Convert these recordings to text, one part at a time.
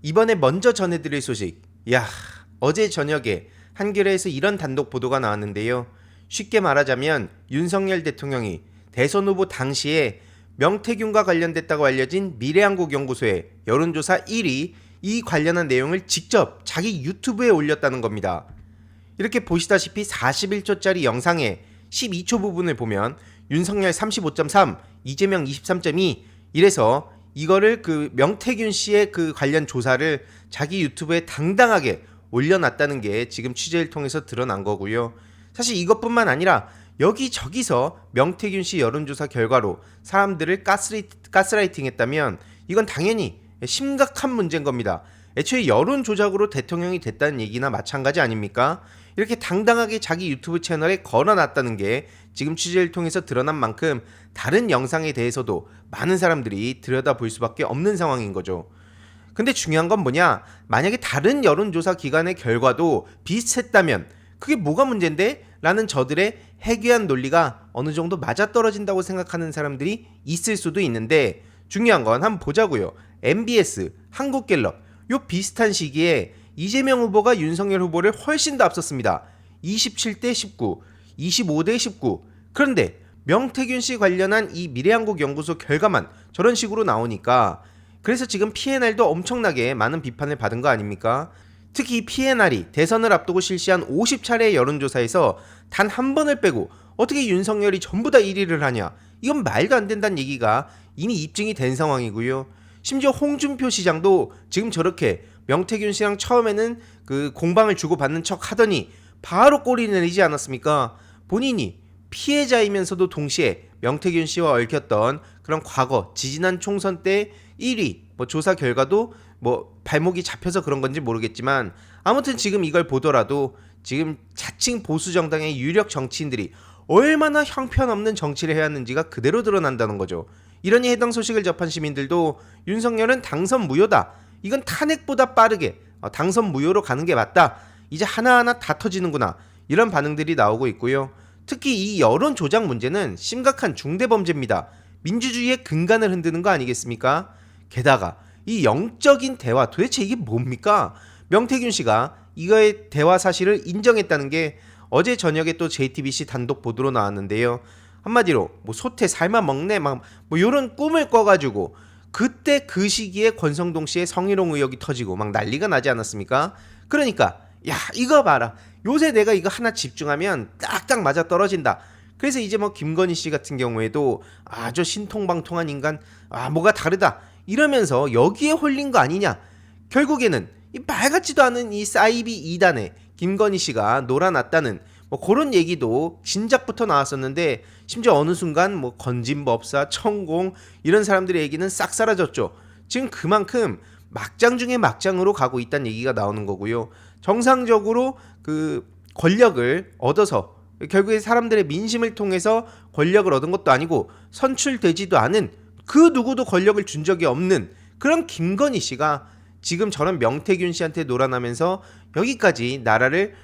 이번에 먼저 전해드릴 소식. 어제 저녁에 한겨레에서 이런 단독 보도가 나왔는데요. 쉽게 말하자면 윤석열 대통령이 대선 후보 당시에 명태균과 관련됐다고 알려진 미래한국연구소의 여론조사 1위 이 관련한 내용을 직접 자기 유튜브에 올렸다는 겁니다. 이렇게 보시다시피 41초짜리 영상의 12초 부분을 보면 윤석열 35.3, 이재명 23.2 이래서 이거를 그 명태균 씨의 그 관련 조사를 자기 유튜브에 당당하게 올려놨다는 게 지금 취재를 통해서 드러난 거고요. 사실 이것뿐만 아니라 여기저기서 명태균 씨 여론조사 결과로 사람들을 가스라이팅 했다면 이건 당연히 심각한 문제인 겁니다. 애초에 여론 조작으로 대통령이 됐다는 얘기나 마찬가지 아닙니까? 이렇게 당당하게 자기 유튜브 채널에 걸어놨다는 게 지금 취재를 통해서 드러난 만큼 다른 영상에 대해서도 많은 사람들이 들여다볼 수밖에 없는 상황인 거죠. 근데 중요한 건 뭐냐? 만약에 다른 여론조사 기관의 결과도 비슷했다면 그게 뭐가 문제인데? 라는 저들의 해괴한 논리가 어느 정도 맞아떨어진다고 생각하는 사람들이 있을 수도 있는데 중요한 건 한번 보자고요. MBS, 한국갤럽 요 비슷한 시기에 이재명 후보가 윤석열 후보를 훨씬 더 앞섰습니다. 27대 19, 25대 19. 그런데 명태균 씨 관련한 이 미래한국연구소 결과만 저런 식으로 나오니까 그래서 지금 PNR도 엄청나게 많은 비판을 받은 거 아닙니까? 특히 이 PNR이 대선을 앞두고 실시한 50차례의 여론조사에서 단 한 번을 빼고 어떻게 윤석열이 전부 다 1위를 하냐? 이건 말도 안 된다는 얘기가 이미 입증이 된 상황이고요. 심지어 홍준표 시장도 지금 저렇게 명태균 씨랑 처음에는 그 공방을 주고받는 척 하더니 바로 꼬리 내리지 않았습니까? 본인이 피해자이면서도 동시에 명태균 씨와 얽혔던 그런 과거 지지난 총선 때 1위 조사 결과도 발목이 잡혀서 그런 건지 모르겠지만 아무튼 지금 이걸 보더라도 지금 자칭 보수 정당의 유력 정치인들이 얼마나 형편없는 정치를 해왔는지가 그대로 드러난다는 거죠. 이러니 해당 소식을 접한 시민들도 윤석열은 당선 무효다. 이건 탄핵보다 빠르게 당선 무효로 가는 게 맞다. 이제 하나하나 다 터지는구나. 이런 반응들이 나오고 있고요. 특히 이 여론 조작 문제는 심각한 중대범죄입니다. 민주주의의 근간을 흔드는 거 아니겠습니까? 게다가 이 영적인 대화 도대체 이게 뭡니까? 명태균 씨가 이거의 대화 사실을 인정했다는 게 어제 저녁에 또 JTBC 단독 보도로 나왔는데요. 한마디로 소태 삶아 먹네 이런 꿈을 꿔가지고 그때 그 시기에 권성동 씨의 성희롱 의혹이 터지고 막 난리가 나지 않았습니까? 그러니까 이거 봐라. 요새 내가 이거 하나 집중하면 딱딱 맞아 떨어진다. 그래서 이제 김건희 씨 같은 경우에도 아주 신통방통한 인간 뭐가 다르다 이러면서 여기에 홀린 거 아니냐. 결국에는 이 말 같지도 않은 이 사이비 2단에 김건희 씨가 놀아났다는 그런 얘기도 진작부터 나왔었는데 심지어 어느 순간 건진법사, 천공 이런 사람들의 얘기는 싹 사라졌죠. 지금 그만큼 막장 중에 막장으로 가고 있다는 얘기가 나오는 거고요. 정상적으로 그 권력을 얻어서 결국에 사람들의 민심을 통해서 권력을 얻은 것도 아니고 선출되지도 않은 그 누구도 권력을 준 적이 없는 그런 김건희 씨가 지금 저런 명태균 씨한테 놀아나면서 여기까지 나라를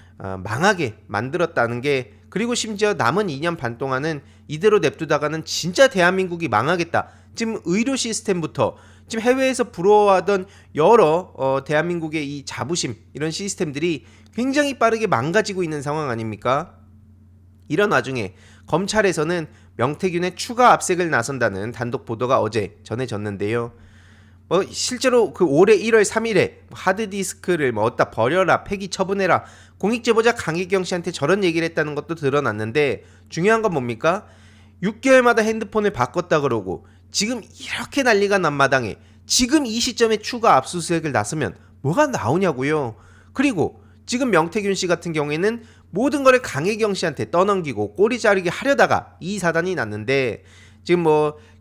망하게 만들었다는 게 그리고 심지어 남은 2년 반 동안은 이대로 냅두다가는 진짜 대한민국이 망하겠다. 지금 의료 시스템부터 지금 해외에서 부러워하던 여러 대한민국의 이 자부심 이런 시스템들이 굉장히 빠르게 망가지고 있는 상황 아닙니까? 이런 와중에 검찰에서는 명태균의 추가 압색을 나선다는 단독 보도가 어제 전해졌는데요. 실제로 그 올해 1월 3일에 하드디스크를 어디다 버려라, 폐기 처분해라, 공익제보자 강혜경 씨한테 저런 얘기를 했다는 것도 드러났는데 중요한 건 뭡니까? 6개월마다 핸드폰을 바꿨다 그러고 지금 이렇게 난리가 난 마당에 지금 이 시점에 추가 압수수색을 나서면 뭐가 나오냐고요. 그리고 지금 명태균 씨 같은 경우에는 모든 거를 강혜경 씨한테 떠넘기고 꼬리 자르기 하려다가 이 사단이 났는데 지금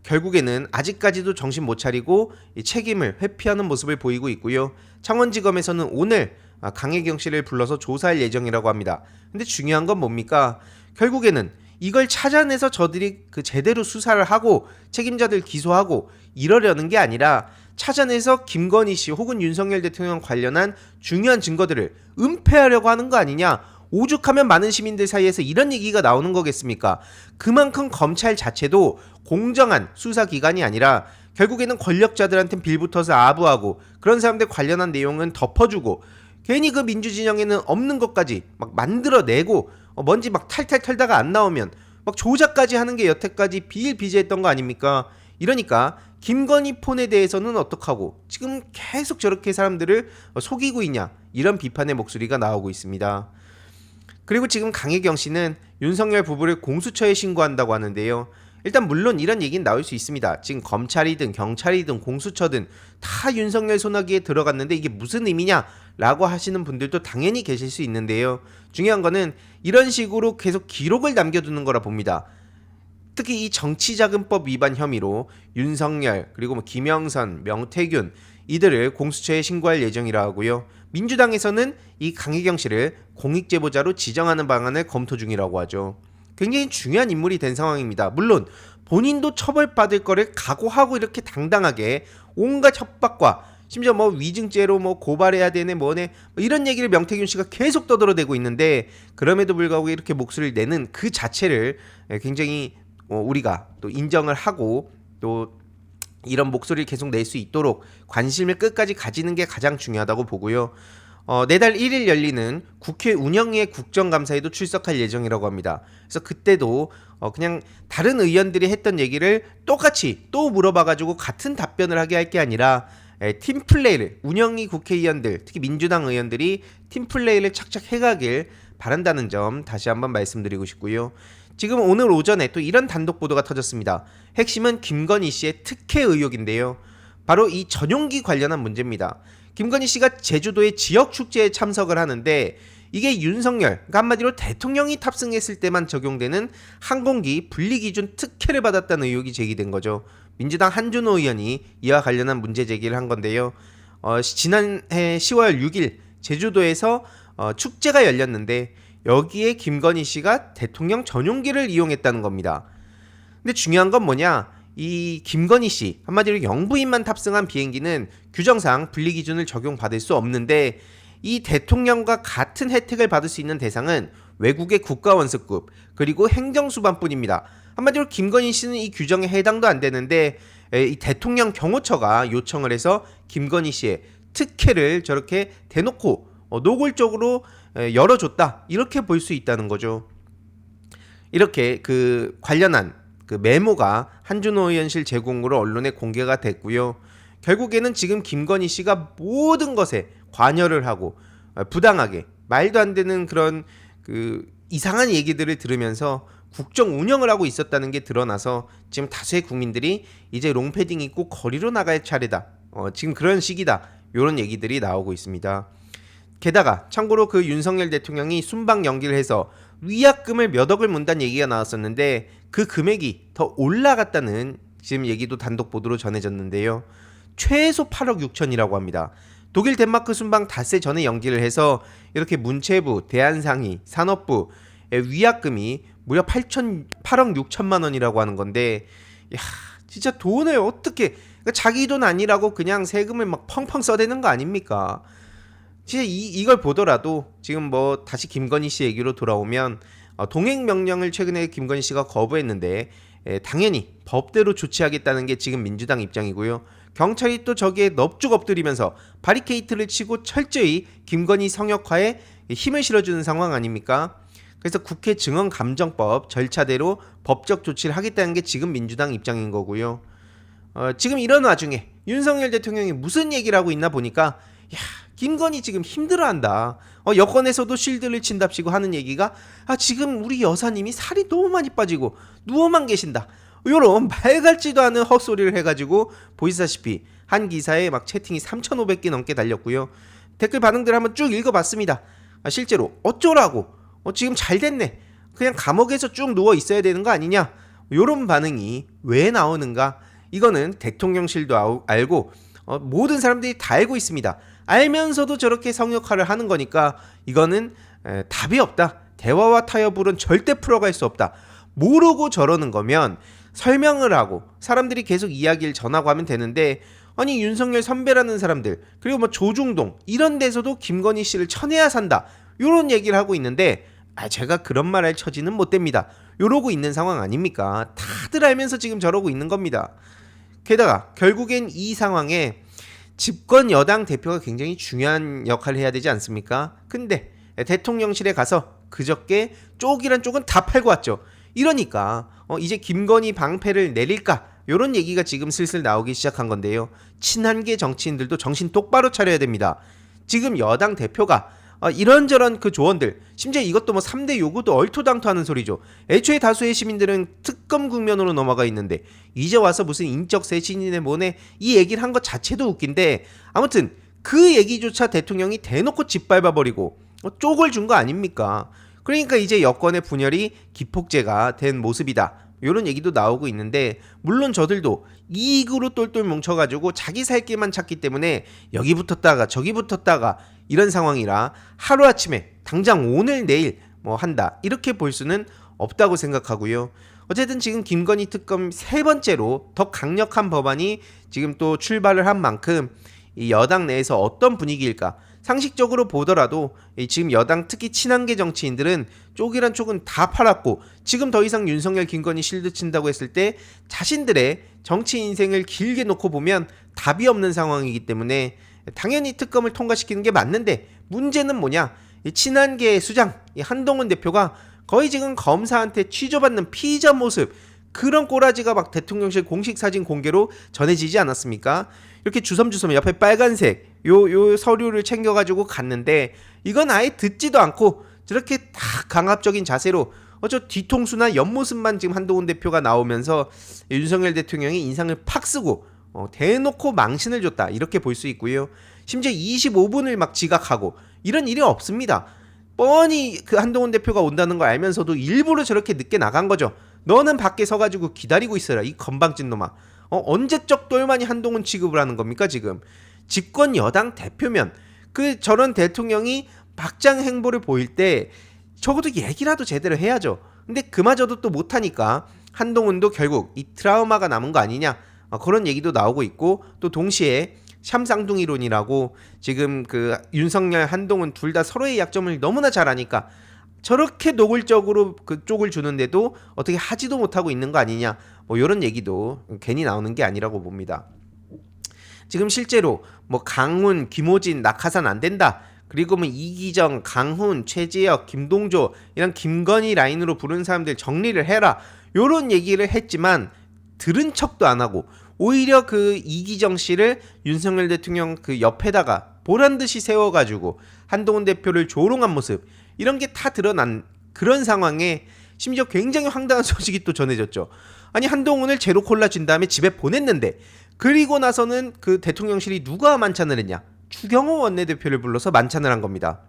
결국에는 아직까지도 정신 못 차리고 책임을 회피하는 모습을 보이고 있고요. 창원지검에서는 오늘 강혜경 씨를 불러서 조사할 예정이라고 합니다. 근데 중요한 건 뭡니까? 결국에는 이걸 찾아내서 저들이 그 제대로 수사를 하고 책임자들 기소하고 이러려는 게 아니라 찾아내서 김건희 씨 혹은 윤석열 대통령 관련한 중요한 증거들을 은폐하려고 하는 거 아니냐. 오죽하면 많은 시민들 사이에서 이런 얘기가 나오는 거겠습니까? 그만큼 검찰 자체도 공정한 수사기관이 아니라 결국에는 권력자들한테 빌붙어서 아부하고 그런 사람들 관련한 내용은 덮어주고 괜히 그 민주진영에는 없는 것까지 막 만들어내고 뭔지 막 탈탈 털다가 안 나오면 막 조작까지 하는 게 여태까지 비일비재했던 거 아닙니까? 이러니까 김건희 폰에 대해서는 어떡하고 지금 계속 저렇게 사람들을 속이고 있냐 이런 비판의 목소리가 나오고 있습니다. 그리고 지금 강혜경 씨는 윤석열 부부를 공수처에 신고한다고 하는데요. 일단 물론 이런 얘기는 나올 수 있습니다. 지금 검찰이든 경찰이든 공수처든 다 윤석열 손아귀에 들어갔는데 이게 무슨 의미냐라고 하시는 분들도 당연히 계실 수 있는데요. 중요한 거는 이런 식으로 계속 기록을 남겨두는 거라 봅니다. 특히 이 정치자금법 위반 혐의로 윤석열 그리고 김영선, 명태균 이들을 공수처에 신고할 예정이라 하고요. 민주당에서는 이 강혜경 씨를 공익제보자로 지정하는 방안을 검토 중이라고 하죠. 굉장히 중요한 인물이 된 상황입니다. 물론 본인도 처벌받을 거를 각오하고 이렇게 당당하게 온갖 협박과 심지어 위증죄로 고발해야 되네 뭐네 이런 얘기를 명태균 씨가 계속 떠들어대고 있는데 그럼에도 불구하고 이렇게 목소리를 내는 그 자체를 굉장히 우리가 또 인정을 하고 또 이런 목소리를 계속 낼 수 있도록 관심을 끝까지 가지는 게 가장 중요하다고 보고요. 내달 1일 열리는 국회 운영위의 국정감사에도 출석할 예정이라고 합니다. 그래서 그때도 그냥 다른 의원들이 했던 얘기를 똑같이 또 물어봐가지고 같은 답변을 하게 할 게 아니라 팀플레이를 운영위 국회의원들 특히 민주당 의원들이 팀플레이를 착착 해가길 바란다는 점 다시 한번 말씀드리고 싶고요. 지금 오늘 오전에 또 이런 단독 보도가 터졌습니다. 핵심은 김건희 씨의 특혜 의혹인데요. 바로 이 전용기 관련한 문제입니다. 김건희 씨가 제주도의 지역 축제에 참석을 하는데 이게 윤석열, 그러니까 한마디로 대통령이 탑승했을 때만 적용되는 항공기 분리기준 특혜를 받았다는 의혹이 제기된 거죠. 민주당 한준호 의원이 이와 관련한 문제 제기를 한 건데요. 지난해 10월 6일 제주도에서 축제가 열렸는데 여기에 김건희 씨가 대통령 전용기를 이용했다는 겁니다. 근데 중요한 건 뭐냐? 이 김건희 씨, 한마디로 영부인만 탑승한 비행기는 규정상 분리기준을 적용받을 수 없는데 이 대통령과 같은 혜택을 받을 수 있는 대상은 외국의 국가원수급 그리고 행정수반뿐입니다. 한마디로 김건희 씨는 이 규정에 해당도 안 되는데 이 대통령 경호처가 요청을 해서 김건희 씨의 특혜를 저렇게 대놓고 노골적으로 열어줬다 이렇게 볼 수 있다는 거죠. 이렇게 그 관련한 그 메모가 한준호 의원실 제공으로 언론에 공개가 됐고요. 결국에는 지금 김건희 씨가 모든 것에 관여를 하고 부당하게 말도 안 되는 그런 그 이상한 얘기들을 들으면서 국정 운영을 하고 있었다는 게 드러나서 지금 다수의 국민들이 이제 롱패딩 입고 거리로 나갈 차례다. 지금 그런 시기다. 이런 얘기들이 나오고 있습니다. 게다가 참고로 그 윤석열 대통령이 순방 연기를 해서 위약금을 몇 억을 문다는 얘기가 나왔었는데 그 금액이 더 올라갔다는 지금 얘기도 단독 보도로 전해졌는데요. 최소 8억 6천이라고 합니다. 독일 덴마크 순방 닷새 전에 연기를 해서 이렇게 문체부, 대한상의, 산업부 위약금이 무려 8억 6천만 원이라고 하는 건데 야 진짜 돈을 어떻게 그러니까 자기 돈 아니라고 그냥 세금을 막 펑펑 써대는 거 아닙니까? 진짜 이걸 보더라도 지금 다시 김건희 씨 얘기로 돌아오면 동행 명령을 최근에 김건희 씨가 거부했는데 당연히 법대로 조치하겠다는 게 지금 민주당 입장이고요. 경찰이 또 저기에 넙죽 엎드리면서 바리케이트를 치고 철저히 김건희 성역화에 힘을 실어주는 상황 아닙니까? 그래서 국회 증언감정법 절차대로 법적 조치를 하겠다는 게 지금 민주당 입장인 거고요. 지금 이런 와중에 윤석열 대통령이 무슨 얘기를 하고 있나 보니까 김건희 지금 힘들어한다. 여권에서도 쉴드를 친답시고 하는 얘기가 지금 우리 여사님이 살이 너무 많이 빠지고 누워만 계신다. 요런 말 같지도 않은 헛소리를 해가지고 보시다시피 한 기사에 막 채팅이 3,500개 넘게 달렸고요. 댓글 반응들 한번 쭉 읽어봤습니다. 실제로 어쩌라고 지금 잘 됐네. 그냥 감옥에서 쭉 누워 있어야 되는 거 아니냐. 요런 반응이 왜 나오는가. 이거는 대통령실도 알고 모든 사람들이 다 알고 있습니다. 알면서도 저렇게 성역화를 하는 거니까 이거는 답이 없다. 대화와 타협으로는 절대 풀어갈 수 없다. 모르고 저러는 거면 설명을 하고 사람들이 계속 이야기를 전하고 하면 되는데 아니 윤석열 선배라는 사람들 그리고 조중동 이런 데서도 김건희 씨를 쳐내야 산다. 이런 얘기를 하고 있는데 제가 그런 말 할 처지는 못 됩니다. 이러고 있는 상황 아닙니까? 다들 알면서 지금 저러고 있는 겁니다. 게다가 결국엔 이 상황에 집권 여당 대표가 굉장히 중요한 역할을 해야 되지 않습니까? 근데 대통령실에 가서 그저께 쪽이란 쪽은 다 팔고 왔죠. 이러니까 이제 김건희 방패를 내릴까? 이런 얘기가 지금 슬슬 나오기 시작한 건데요. 친한계 정치인들도 정신 똑바로 차려야 됩니다. 지금 여당 대표가 이런저런 그 조언들, 심지어 이것도 뭐 3대 요구도 얼토당토하는 소리죠. 애초에 다수의 시민들은 특검 국면으로 넘어가 있는데 이제 와서 무슨 인적 쇄신이네 뭐네 이 얘기를 한 것 자체도 웃긴데, 아무튼 그 얘기조차 대통령이 대놓고 짓밟아버리고 쪽을 준 거 아닙니까? 그러니까 이제 여권의 분열이 기폭제가 된 모습이다, 이런 얘기도 나오고 있는데, 물론 저들도 이익으로 똘똘 뭉쳐가지고 자기 살 길만 찾기 때문에 여기 붙었다가 저기 붙었다가 이런 상황이라 하루아침에 당장 오늘 내일 뭐 한다 이렇게 볼 수는 없다고 생각하고요. 어쨌든 지금 김건희 특검 세 번째로 더 강력한 법안이 지금 또 출발을 한 만큼 이 여당 내에서 어떤 분위기일까, 상식적으로 보더라도 지금 여당 특히 친한계 정치인들은 쪽이란 쪽은 다 팔았고 지금 더 이상 윤석열 김건희 실드 친다고 했을 때 자신들의 정치 인생을 길게 놓고 보면 답이 없는 상황이기 때문에 당연히 특검을 통과시키는 게 맞는데, 문제는 뭐냐, 이 친한계의 수장 이 한동훈 대표가 거의 지금 검사한테 취조받는 피의자 모습, 그런 꼬라지가 막 대통령실 공식 사진 공개로 전해지지 않았습니까? 이렇게 주섬주섬 옆에 빨간색 요 서류를 챙겨가지고 갔는데 이건 아예 듣지도 않고 저렇게 딱 강압적인 자세로 저 뒤통수나 옆모습만 지금 한동훈 대표가 나오면서 윤석열 대통령이 인상을 팍 쓰고 대놓고 망신을 줬다 이렇게 볼 수 있고요. 심지어 25분을 막 지각하고 이런 일이 없습니다. 뻔히 그 한동훈 대표가 온다는 걸 알면서도 일부러 저렇게 늦게 나간 거죠. 너는 밖에 서가지고 기다리고 있어라 이 건방진 놈아. 언제적 똘마니 한동훈 취급을 하는 겁니까 지금? 집권 여당 대표면 그 저런 대통령이 막장 행보를 보일 때 적어도 얘기라도 제대로 해야죠. 근데 그마저도 또 못하니까 한동훈도 결국 이 트라우마가 남은 거 아니냐, 그런 얘기도 나오고 있고, 또 동시에 샴쌍둥이론이라고 지금 그 윤석열 한동훈 둘 다 서로의 약점을 너무나 잘 아니까 저렇게 노골적으로 그쪽을 주는데도 어떻게 하지도 못하고 있는 거 아니냐, 뭐 이런 얘기도 괜히 나오는 게 아니라고 봅니다. 지금 실제로 뭐 강훈, 김호진, 낙하산 안 된다, 그리고 뭐 이기정, 강훈, 최재혁, 김동조 이런 김건희 라인으로 부르는 사람들 정리를 해라, 요런 얘기를 했지만 들은 척도 안 하고 오히려 그 이기정 씨를 윤석열 대통령 그 옆에다가 보란듯이 세워가지고 한동훈 대표를 조롱한 모습, 이런 게 다 드러난 그런 상황에 심지어 굉장히 황당한 소식이 또 전해졌죠. 아니 한동훈을 제로 콜라 준 다음에 집에 보냈는데 그리고 나서는 그 대통령실이 누가 만찬을 했냐, 추경호 원내대표를 불러서 만찬을 한 겁니다.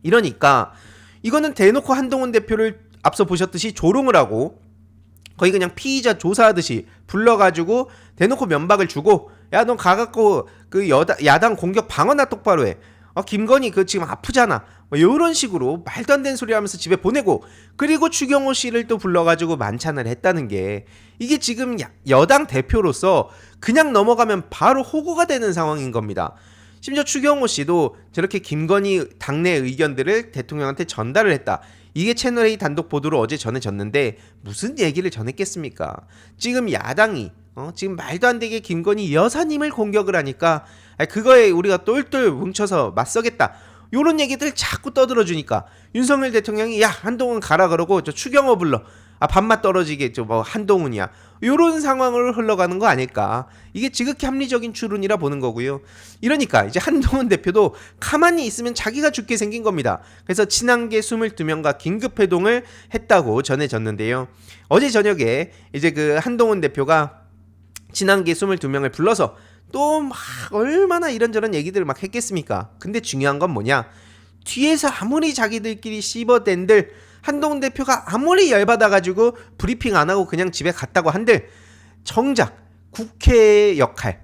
이러니까 이거는 대놓고 한동훈 대표를 앞서 보셨듯이 조롱을 하고 거의 그냥 피의자 조사하듯이 불러가지고 대놓고 면박을 주고, 야 넌 가갖고 그 야당 공격 방어나 똑바로 해, 김건희 그 지금 아프잖아, 뭐 이런 식으로 말도 안 되는 소리 하면서 집에 보내고, 그리고 추경호 씨를 또 불러가지고 만찬을 했다는 게 이게 지금 여당 대표로서 그냥 넘어가면 바로 호구가 되는 상황인 겁니다. 심지어 추경호 씨도 저렇게 김건희 당내 의견들을 대통령한테 전달을 했다, 이게 채널A 단독 보도로 어제 전해졌는데 무슨 얘기를 전했겠습니까? 지금 야당이 지금 말도 안 되게 김건희 여사님을 공격을 하니까 그거에 우리가 똘똘 뭉쳐서 맞서겠다, 요런 얘기들 자꾸 떠들어주니까 윤석열 대통령이 야 한동훈 가라 그러고 저 추경호 불러, 밥맛 떨어지게 뭐 한동훈이야, 요런 상황으로 흘러가는 거 아닐까, 이게 지극히 합리적인 추론이라 보는 거고요. 이러니까 이제 한동훈 대표도 가만히 있으면 자기가 죽게 생긴 겁니다. 그래서 친한계 22명과 긴급회동을 했다고 전해졌는데요. 어제 저녁에 이제 그 한동훈 대표가 친한계 22명을 불러서 또 막 얼마나 이런저런 얘기들을 막 했겠습니까? 근데 중요한 건 뭐냐, 뒤에서 아무리 자기들끼리 씹어댄들 한동훈 대표가 아무리 열받아가지고 브리핑 안 하고 그냥 집에 갔다고 한들 정작 국회의 역할,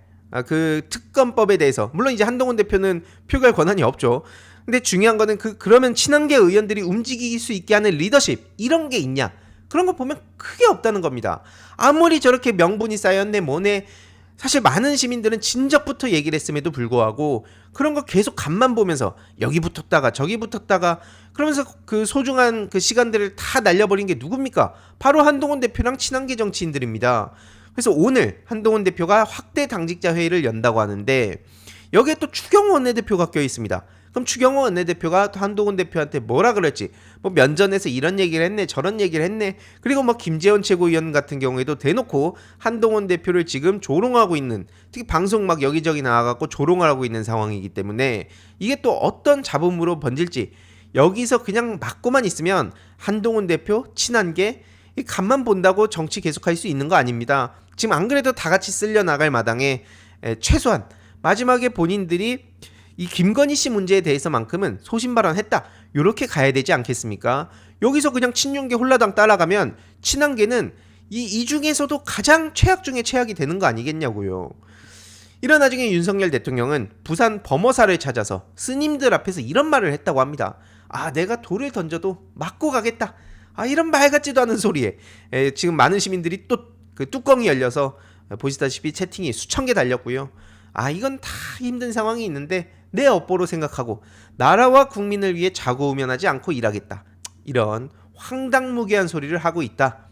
그 특검법에 대해서 물론 이제 한동훈 대표는 표결 권한이 없죠. 근데 중요한 거는 그러면 친한계 의원들이 움직일 수 있게 하는 리더십, 이런 게 있냐, 그런 거 보면 크게 없다는 겁니다. 아무리 저렇게 명분이 쌓였네 뭐네, 사실 많은 시민들은 진작부터 얘기를 했음에도 불구하고 그런 거 계속 간만 보면서 여기 붙었다가 저기 붙었다가 그러면서 그 소중한 그 시간들을 다 날려버린 게 누굽니까? 바로 한동훈 대표랑 친한계 정치인들입니다. 그래서 오늘 한동훈 대표가 확대 당직자 회의를 연다고 하는데 여기에 또 추경호 원내대표가 껴 있습니다. 그럼 추경호 원내대표가 또 한동훈 대표한테 뭐라 그랬지? 뭐 면전에서 이런 얘기를 했네, 저런 얘기를 했네. 그리고 뭐 김재원 최고위원 같은 경우에도 대놓고 한동훈 대표를 지금 조롱하고 있는, 특히 방송 막 여기저기 나와갖고 조롱을 하고 있는 상황이기 때문에 이게 또 어떤 잡음으로 번질지, 여기서 그냥 맞고만 있으면 한동훈 대표 친한 게 간만 본다고 정치 계속할 수 있는 거 아닙니다. 지금 안 그래도 다 같이 쓸려 나갈 마당에 최소한 마지막에 본인들이 이 김건희 씨 문제에 대해서만큼은 소신 발언했다, 요렇게 가야 되지 않겠습니까? 여기서 그냥 친윤계 홀라당 따라가면 친한계는 이 중에서도 가장 최악 중에 최악이 되는 거 아니겠냐고요. 이런 와중에 윤석열 대통령은 부산 범어사를 찾아서 스님들 앞에서 이런 말을 했다고 합니다. 아, 내가 돌을 던져도 맞고 가겠다. 아, 이런 말 같지도 않은 소리에 지금 많은 시민들이 또 그 뚜껑이 열려서 보시다시피 채팅이 수천 개 달렸고요. 아, 이건 다 힘든 상황이 있는데 내 업보로 생각하고 나라와 국민을 위해 좌고우면하지 않고 일하겠다, 이런 황당무계한 소리를 하고 있다.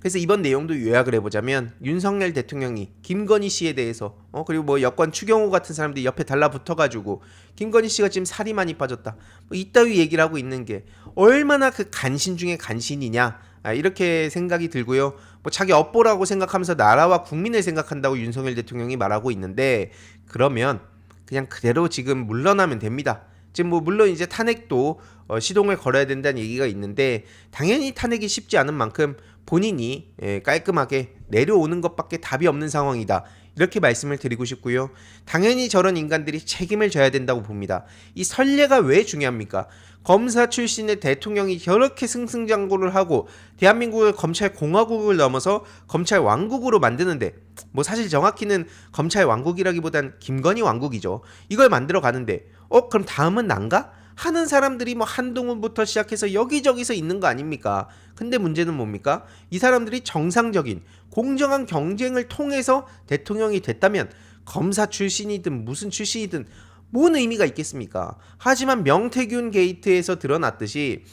그래서 이번 내용도 요약을 해보자면 윤석열 대통령이 김건희 씨에 대해서 그리고 뭐 여권 추경호 같은 사람들이 옆에 달라붙어가지고 김건희 씨가 지금 살이 많이 빠졌다, 뭐 이따위 얘기를 하고 있는 게 얼마나 그 간신 중에 간신이냐, 이렇게 생각이 들고요. 뭐 자기 업보라고 생각하면서 나라와 국민을 생각한다고 윤석열 대통령이 말하고 있는데, 그러면 그냥 그대로 지금 물러나면 됩니다. 지금 뭐 물론 이제 탄핵도 시동을 걸어야 된다는 얘기가 있는데 당연히 탄핵이 쉽지 않은 만큼 본인이 깔끔하게 내려오는 것밖에 답이 없는 상황이다, 이렇게 말씀을 드리고 싶고요. 당연히 저런 인간들이 책임을 져야 된다고 봅니다. 이 선례가 왜 중요합니까? 검사 출신의 대통령이 저렇게 승승장구를 하고 대한민국을 검찰 공화국을 넘어서 검찰 왕국으로 만드는데, 뭐 사실 정확히는 검찰 왕국이라기보단 김건희 왕국이죠. 이걸 만들어 가는데 그럼 다음은 난가? 하는 사람들이 뭐 한동훈부터 시작해서 여기저기서 있는 거 아닙니까? 근데 문제는 뭡니까? 이 사람들이 정상적인 공정한 경쟁을 통해서 대통령이 됐다면 검사 출신이든 무슨 출신이든 뭔 의미가 있겠습니까? 하지만 명태균 게이트에서 드러났듯이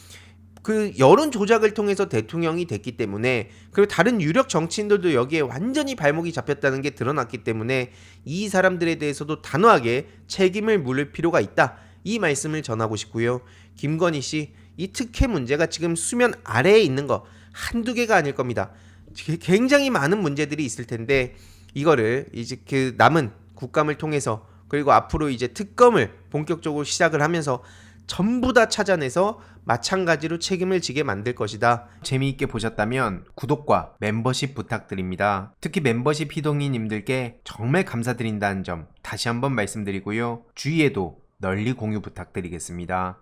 그 여론 조작을 통해서 대통령이 됐기 때문에, 그리고 다른 유력 정치인들도 여기에 완전히 발목이 잡혔다는 게 드러났기 때문에 이 사람들에 대해서도 단호하게 책임을 물을 필요가 있다, 이 말씀을 전하고 싶고요. 김건희 씨, 이 특혜 문제가 지금 수면 아래에 있는 거 한두 개가 아닐 겁니다. 굉장히 많은 문제들이 있을 텐데 이거를 이제 그 남은 국감을 통해서, 그리고 앞으로 이제 특검을 본격적으로 시작을 하면서 전부 다 찾아내서 마찬가지로 책임을 지게 만들 것이다. 재미있게 보셨다면 구독과 멤버십 부탁드립니다. 특히 멤버십 희동이님들께 정말 감사드린다는 점 다시 한번 말씀드리고요. 주위에도 널리 공유 부탁드리겠습니다.